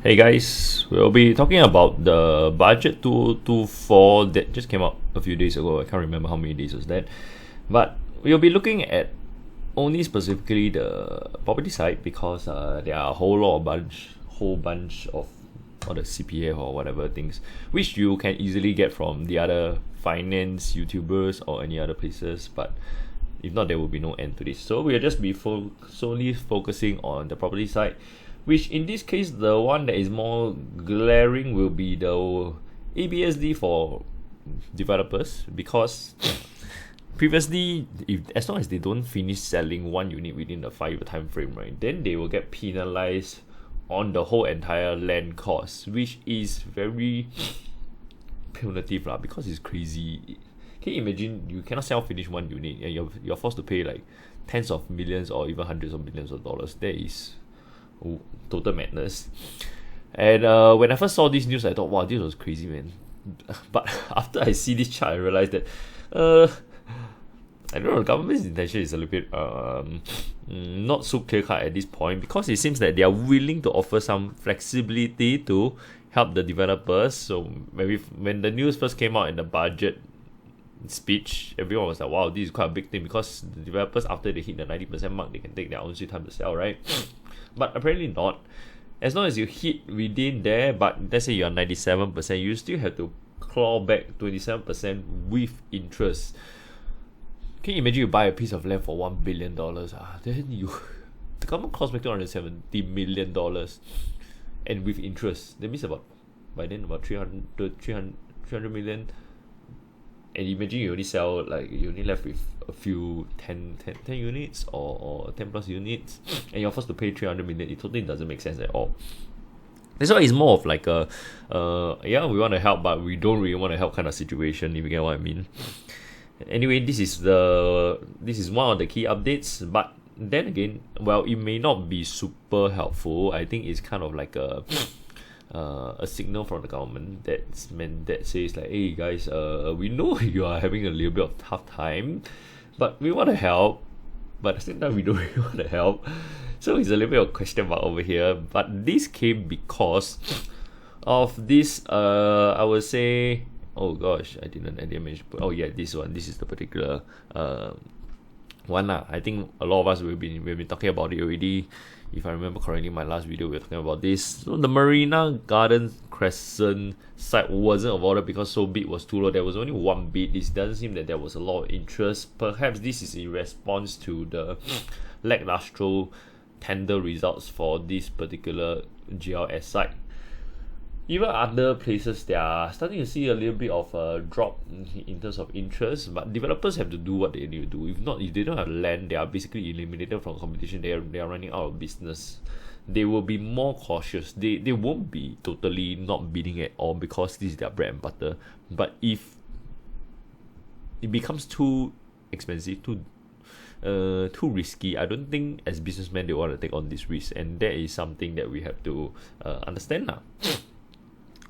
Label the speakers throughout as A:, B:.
A: Hey guys, we'll be talking about the budget 2024 that just came out a few days ago. I can't remember how many days was that. But we'll be looking at only specifically the property side because there are a whole bunch of all the CPF or whatever things which you can easily get from the other finance YouTubers or any other places. But if not, there will be no end to this. So we'll just be solely focusing on the property side, which in this case, the one that is more glaring will be the ABSD for developers, because previously, as long as they don't finish selling one unit within the 5-year time frame, right, then they will get penalized on the whole entire land cost, which is very punitive lah, because it's crazy. Can you imagine you cannot sell finish one unit and you're forced to pay like tens of millions or even hundreds of millions of dollars? That is total madness. And when I first saw this news, I thought, wow, this was crazy, man. But after I see this chart, I realized that I don't know, the government's intention is a little bit not so clear cut at this point, because it seems that they are willing to offer some flexibility to help the developers. So maybe when the news first came out in the budget speech, everyone was like, wow, this is quite a big thing, because the developers, after they hit the 90% mark, they can take their own sweet time to sell, right? But apparently not. As long as you hit within there, but let's say you're 97%, you still have to claw back 27% with interest. Can you imagine you buy a piece of land for $1 billion? Then the government costs back $270 million, and with interest, that means by then about 300 million. And imagine you only sell, like, you only left with a few 10 units or 10 plus units, and you're forced to pay 300 million. It totally doesn't make sense at all. That's why it's more of like a yeah, we want to help, but we don't really want to help kind of situation, if you get what I mean. Anyway, this is one of the key updates. But then again, well, it may not be super helpful. I think it's kind of like a signal from the government that says like, hey guys, we know you are having a little bit of tough time, but we want to help, but at the same time we don't really want to help. So it's a little bit of a question mark over here. But this came because of this I would say, oh gosh, I didn't manage to put, oh yeah, this is the particular one. I think a lot of us we've been talking about it already. If I remember correctly, my last video we were talking about this. So the Marina Gardens Crescent site wasn't awarded because so bid was too low. There was only one bid. This doesn't seem that there was a lot of interest. Perhaps this is in response to the lackluster tender results for this particular GLS site. Even other places, they are starting to see a little bit of a drop in terms of interest, but developers have to do what they need to do. If they don't have land, they are basically eliminated from competition. They are running out of business. They will be more cautious. They won't be totally not bidding at all, because this is their bread and butter. But if it becomes too expensive, too risky, I don't think as businessmen they want to take on this risk, and that is something that we have to understand now.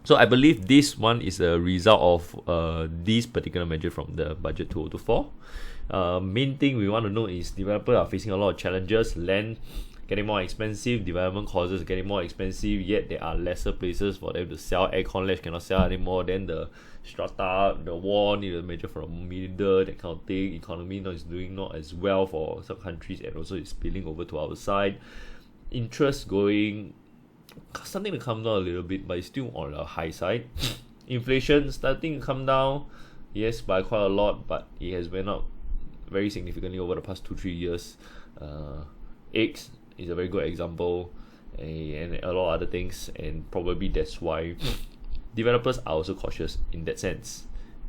A: So I believe this one is a result of this particular measure from the budget 2024. Main thing we want to know is developers are facing a lot of challenges. Land getting more expensive, development costs getting more expensive, yet there are lesser places for them to sell. Aircon ledge cannot sell anymore. Then the strata, the wall need a measure for a middle, that kind of thing. Economy is doing not as well for some countries, and also it's spilling over to our side. Interest starting to come down a little bit, but it's still on the high side. Inflation starting to come down, yes, by quite a lot, but it has went up very significantly over the past 2-3 years. Eggs is a very good example, and a lot of other things, and probably that's why developers are also cautious in that sense.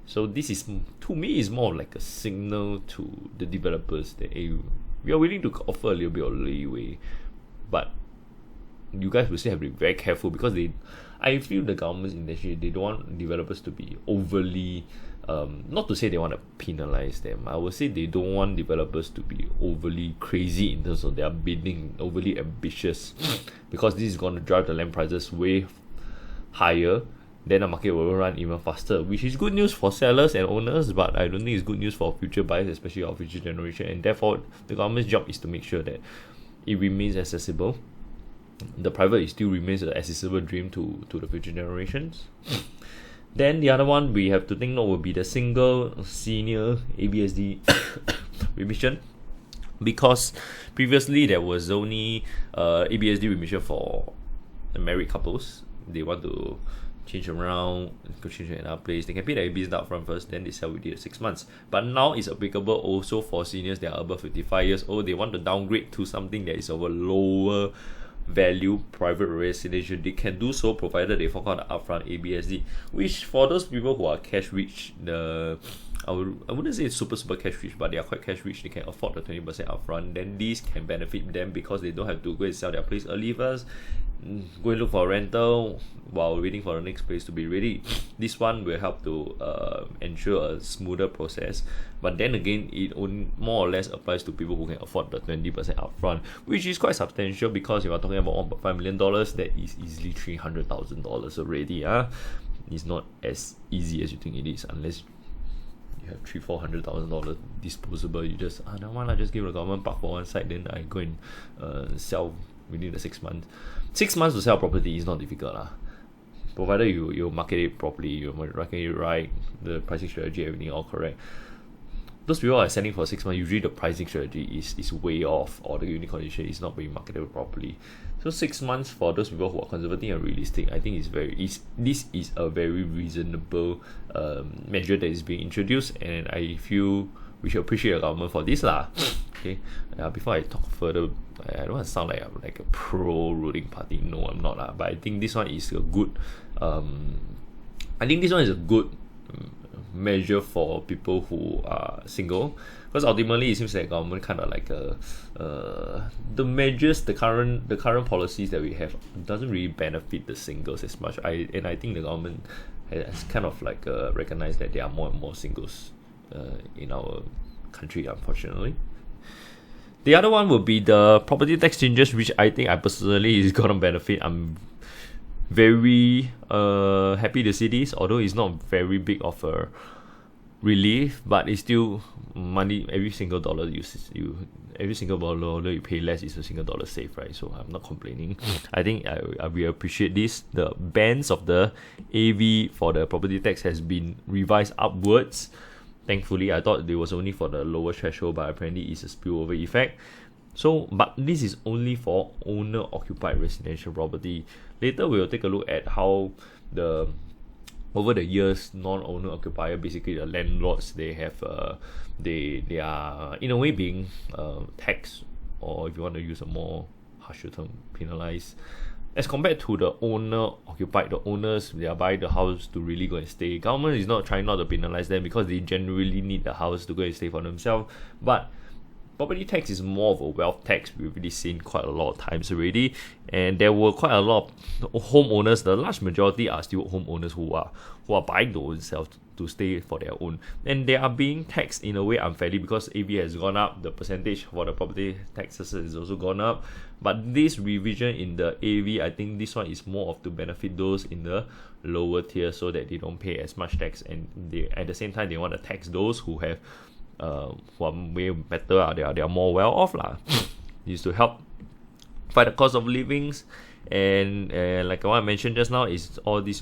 A: So this is, to me, is more like a signal to the developers that, hey, we are willing to offer a little bit of leeway, but you guys will still have to be very careful, because I feel the government's intention, they don't want developers to be overly, not to say they want to penalize them, I would say they don't want developers to be overly crazy in terms of their bidding, overly ambitious, because this is going to drive the land prices way higher. Then the market will run even faster, which is good news for sellers and owners, but I don't think it's good news for future buyers, especially our future generation. And therefore, the government's job is to make sure that it remains accessible. the private still remains an accessible dream to the future generations. Then the other one we have to think note will be the single senior ABSD remission, because previously there was only ABSD remission for married couples. They want to change around, go change to another place. They can pay the ABSD upfront first, then they sell within 6 months. But now it's applicable also for seniors that are above 55 years old. They want to downgrade to something that is of a lower value private residential. They can do so provided they fork out the upfront ABSD, which for those people who are cash rich, I wouldn't say it's super cash rich, but they are quite cash rich, they can afford the 20% upfront, then these can benefit them because they don't have to go and sell their place early first, go and look for a rental while waiting for the next place to be ready. This one will help to ensure a smoother process. But then again, it only more or less applies to people who can afford the 20% upfront, which is quite substantial because if you're talking about $1.5 million, that is easily $300,000 already. It's not as easy as you think it is, unless you have $300,000-$400,000 disposable. You just no one, I just give the government park for one side, then I go and sell within the 6 months. 6 months to sell property is not difficult, provided you market it properly, you market it right, the pricing strategy, everything all correct. Those people are selling for 6 months, usually the pricing strategy is way off, or the unit condition is not being marketed properly. So 6 months for those people who are conservative and realistic, I think this is a very reasonable measure that is being introduced, and I feel we should appreciate the government for this Okay, before I talk further, I don't want to sound like a pro ruling party. No, I'm not but I think this one is a good. Measure for people who are single, because ultimately it seems like government kind of like the measures, the current policies that we have doesn't really benefit the singles as much. I think the government has kind of like recognized that there are more and more singles in our country, unfortunately. The other one will be the property tax changes, which I think I personally is gonna benefit. I'm very happy to see this, although it's not very big of a relief, but it's still money. Every single dollar every single dollar you pay less is a single dollar saved, right? So I'm not complaining. I think we appreciate this. The bands of the AV for the property tax has been revised upwards. Thankfully, I thought it was only for the lower threshold, but apparently it's a spillover effect. So, but this is only for owner-occupied residential property. Later, we will take a look at how over the years, non-owner occupier, basically the landlords, they are in a way being taxed, or if you want to use a more harsher term, penalized, as compared to the owner-occupied. The owners, they are buying the house to really go and stay. Government is not trying not to penalize them because they generally need the house to go and stay for themselves. But property tax is more of a wealth tax. We've really seen quite a lot of times already, and there were quite a lot of homeowners. The large majority are still homeowners who are buying themselves to stay for their own, and they are being taxed in a way unfairly because AV has gone up. The percentage for the property taxes has also gone up. But this revision in the AV, I think this one is more of to benefit those in the lower tier, so that they don't pay as much tax, and they at the same time they want to tax those who have who are way better, they are more well off Is to help fight the cost of livings, and like what I mentioned just now, is all these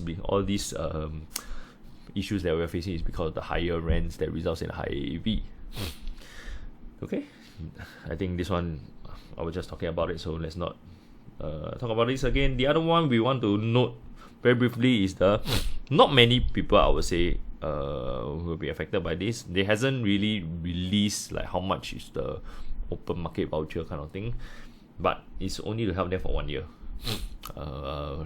A: issues that we're facing is because of the higher rents that results in higher AV. Okay, I think this one I was just talking about it, so let's not talk about this again. The other one we want to note very briefly is not many people, I would say, will be affected by this. They hasn't really released like how much is the open market voucher kind of thing, but it's only to help them for 1 year.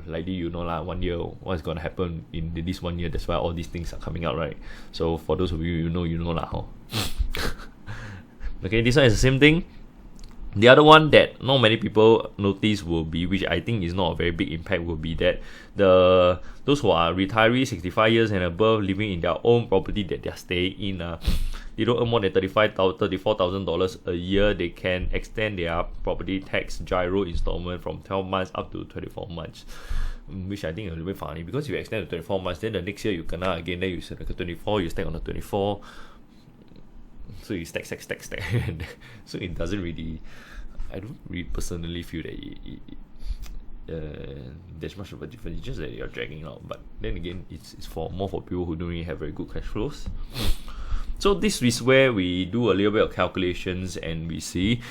A: Likely 1 year, what's gonna happen in this 1 year. That's why all these things are coming out, right? So for those of you Okay, this one is the same thing. The other one that not many people notice will be, which I think is not a very big impact, will be that those who are retirees 65 years and above living in their own property that they're staying in, they don't earn more than $34,000 a year, they can extend their property tax gyro installment from 12 months up to 24 months. Which I think is a little bit funny, because if you extend to 24 months, then the next year you kena again, then you set like a 24, you stack on the 24. So you stack. So it doesn't really, I don't really personally feel that there's much of a difference. It's just that you're dragging out. But then again, it's for more for people who don't really have very good cash flows. So this is where we do a little bit of calculations and we see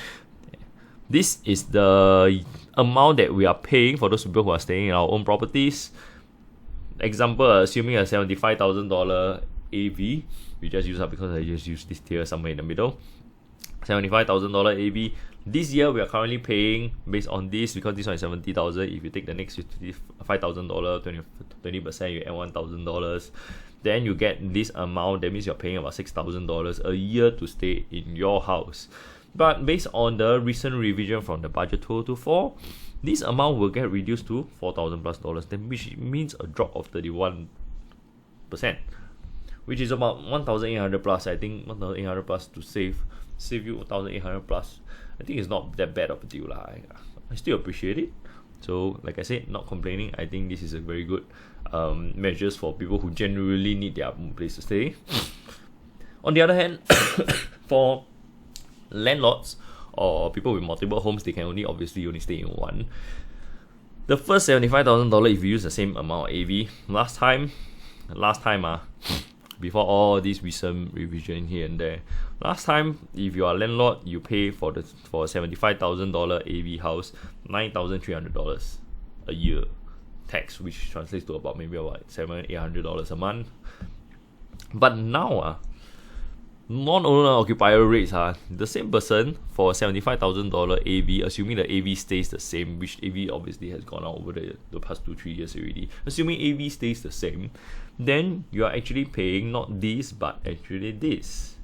A: this is the amount that we are paying for those people who are staying in our own properties. Example, assuming a $75,000 AV, we just use up because I just use this tier somewhere in the middle. $75,000 AV. This year we are currently paying based on this, because this one is $70,000. If you take the next $5,000, 20%, you add $1,000. Then you get this amount. That means you're paying about $6,000 a year to stay in your house. But based on the recent revision from the budget 2024, this amount will get reduced to $4,000 plus dollars, then which means a drop of 31%, which is about 1,800 plus. I think 1,800 plus to save you 1,800 plus. I think it's not that bad of a deal lah. I still appreciate it. So like I said, not complaining. I think this is a very good measures for people who genuinely need their place to stay. On the other hand, for landlords or people with multiple homes, they can obviously only stay in one. The first $75,000, if you use the same amount of AV, last time, before all these recent revision here and there, last time, if you are a landlord, you pay for a $75,000 AV house $9,300 a year tax, which translates to about $700-800 a month. But now non-owner occupier rates, the same person for $75,000 AV, assuming the AV stays the same, which AV obviously has gone out over the past 2-3 years already. Assuming AV stays the same, then you are actually paying not this but actually this.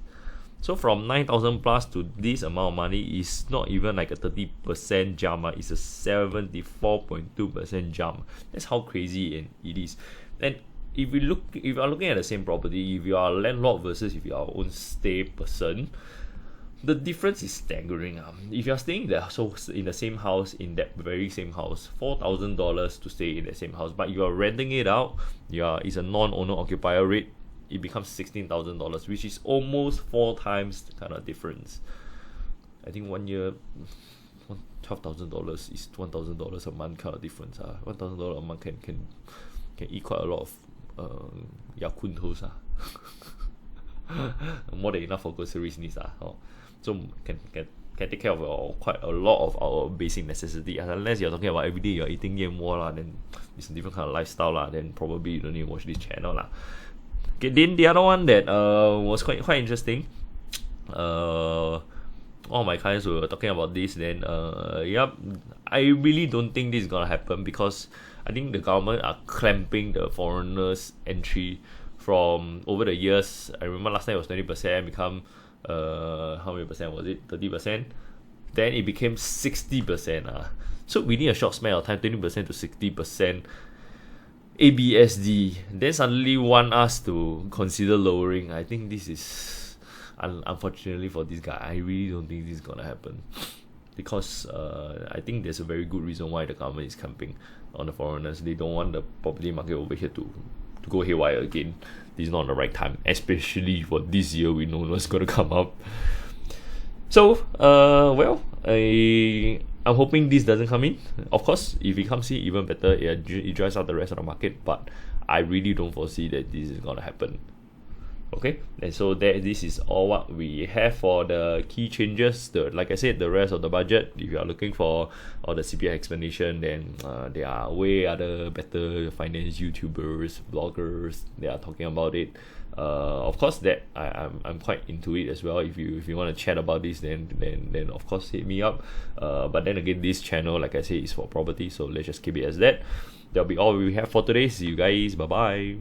A: So from 9,000 plus to this amount of money is not even like a 30% jump. It's a 74.2% jump. That's how crazy it is. And if you are looking at the same property, if you are a landlord versus if you are own stay person, the difference is staggering. If you are staying in the same house, in that very same house, $4,000 to stay in the same house, but you are renting it out, it's a non-owner occupier rate, it becomes $16,000, which is almost 4 times the kind of difference. I think 1 year, $12,000 is $1,000 a month kind of difference. $1,000 a month can eat quite a lot of Yakuntos. More than enough for groceries needs. So can take care of quite a lot of our basic necessity. Unless you're talking about every day you're eating yan wo then it's a different kind of lifestyle then probably you don't need to watch this channel Okay, then the other one that was quite interesting. All my clients were talking about this. Then I really don't think this is gonna happen, because I think the government are clamping the foreigners' entry from over the years. I remember last time it was 20%, become how many percent was it? 30%. Then it became 60%. So within a short span of time, 20% to 60%. ABSD, then suddenly want us to consider lowering. I think this is unfortunately for this guy, I really don't think this is gonna happen, because I think there's a very good reason why the government is camping on the foreigners. They don't want the property market over here to go haywire again. This is not the right time, especially for this year. We know what's gonna come up. So I'm hoping this doesn't come in. Of course, if it comes in, even better. It dries out the rest of the market. But I really don't foresee that this is gonna happen. Okay, and so this is all what we have for the key changes. Like I said, the rest of the budget, if you are looking for all the CPI explanation, then there are way other better finance YouTubers, bloggers, they are talking about it. Of course, that I'm quite into it as well. If you want to chat about this, then of course hit me up. But then again, this channel, like I say, is for property, so let's just keep it as that. That'll be all we have for today. See you guys. Bye bye.